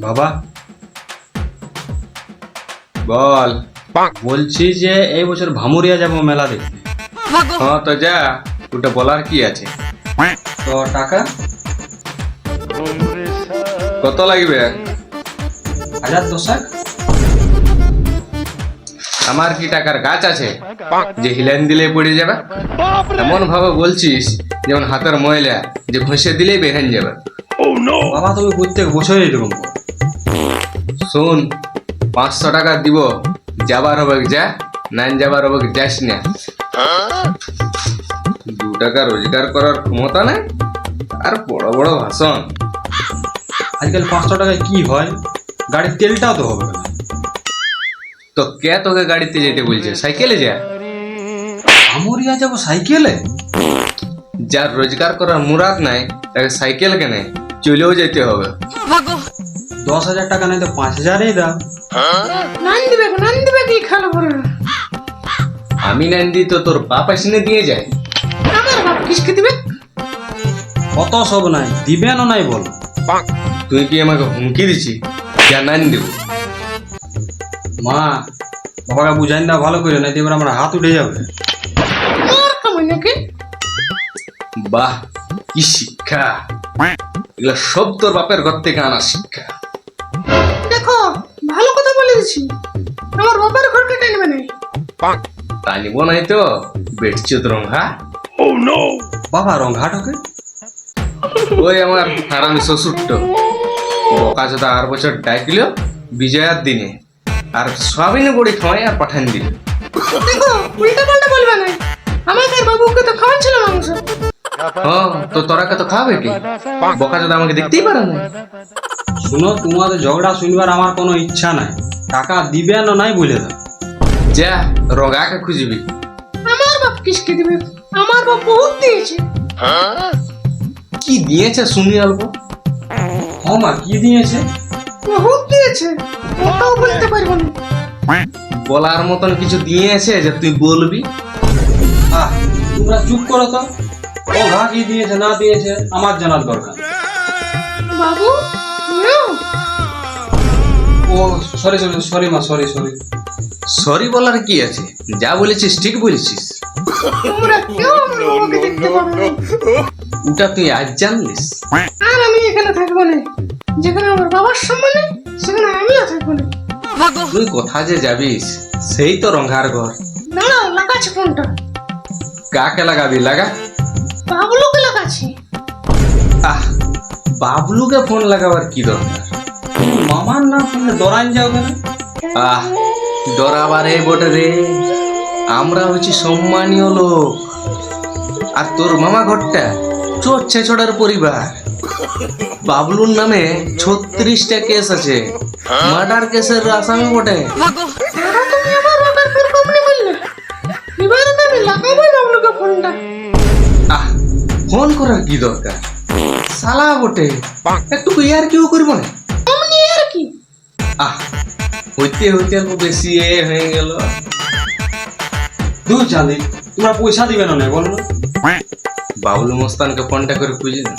বাবা বল। বলছি যে এই বছর ভামুরিয়া যাব মেলা দেখতে। হ্যাঁ তো যা, ওটা বলার কি আছে। তো টাকা কত লাগবে? 1010। আমার কি টাকার গাছ আছে যে হিলেন দিলে পড়ে যাবে? এমন ভাবে বলছিস যেমন হাতের ময়লা যে ঘষে দিলেই বেহেন যাবে। বাবা তুমি প্রত্যেক বছর এরকম করো। শোন, 500 টাকা দিব, যাবার হবে যা, নাইন যাবার হবে যাস না। 2 টাকা রোজগার করার ক্ষমতা নাই আর বড় বড় ভাষণ। আজকাল 500 টাকায় কি হয়? গাড়ির তেলটাও তো হবে না। তো কে তোকে গাড়িতে যেতে বলছে? সাইকেলে যা। ভামুরিয়া যাব সাইকেলে? যার রোজগার করার মুরাদ নাই তাকে সাইকেল কেনে চলেও যেতে হবে। 10,000 টাকা নাই তো 5,000ই দাও। কি খেলো বলো না? আমি নাইন দিই তো তোর বাপ এসে দিয়ে যায়। আমার বাপ কিসকে দিবে? কত সব নাই, দিবে না নাই বলো। তুই কি আমাকে হুমকি দিছি যা নাইন দিব? মা বাবাকে বুঝাই না ভালো করে, নাই তো এবার আমার হাত উঠে যাবে। তোর কামাই নাকি? বাহ, কি শিক্ষা! এগুলো সব তোর বাপের ঘর থেকে আনা শিক্ষা। দেখো, ভালো কথা বলে দিছি, আমার বাবার ঘরকে টেনবে না। তা নিব নাই তো বেটচুত রঙা। বাবা রংঘাটকে ওই আমার হারামি শ্বশুরটো বকা চোদা আর বছর ডাকল বিজয়ার দিনে, আর সয়াবিনে বড়ি খাওয়াই আর পাঠান দিল। দেখো, উল্টা পাল্টা বলবে না। আমাদের বাবুকে তো খাওয়াচ্ছিল মাংস। হ্যাঁ, তো তোরাকে তো খাবে কি? বকা চোদা আমাকে দেখতেই পারে না। শুনো, তোমাদের ঝগড়া শুনবার আমার কোনো ইচ্ছা নাই। টাকা দিবে না নাই বলে দাও। যা রঙাকে খুঁজবি। আমার বাপ কিসকে দিবে? আমার বাপ বহুত দিয়েছে। কি দিয়েছে শুনি অল্প। ও মা, কি দিয়েছে? বহুত দিয়েছে, ওটাও বলতে পারবো না। বলার মতন কিছু দিয়েছে যে তুই বলবি? আহ, তোমরা চুপ করো তো। ও ঘা কি দিয়েছে না দিয়েছে আমার জানার দরকার। বাবু নিও। ও সরি সরি সরি মা, সরি সরি। সরি বলার কি আছে? যা বলেছিস ঠিক বলেছিস। তোমরা কেউ আমার বাবাকে দেখতে পারো না। ওটা তুই আজ জানলিস? আর আমি এখানে থাকবো না। যেখানে আমার বাবার সম্মান নেই সেখানে আমিও থাকবো না। তুই কোথা যে যাবিস? সেই তো রঙার ঘর। দাঁড়াও, লাগাচ্ছি ফোনটা। কাকে লাগাবি লাগা। বাবলুকে লাগাচ্ছি। আহ, বাবলুকে ফোন লাগাবার কি দরকার? মামার নাম শুনলে ডরাই যাবে না? আহ, ডরাবারে বটে রে। আমরা হচ্ছি সম্মানীয় লোক, আর তোর মামা ঘরটা চোর ছেছড়ার পরিবার। বাবলুর নামে 36টা কেস আছে, মার্ডার কেসের আসামি বটে। দাঁড়া, তুমি আমার বাবার ফোন কমনি বললে। এবারে তো আমি লাগাবো বাবলুকে ফোনটা। আহ, ফোন করার কি দরকার? শালা বটে, একটু ইয়ার কেউ করবো না। কমনি আর কি? আহ, হইতে হইতে অল্প বেশি হয়ে গেল। দূর চাঁদি, তোমরা পয়সা দিবে না নাই বলো না? বাবলু মস্তানকে ফোনটা করে খুঁজে না।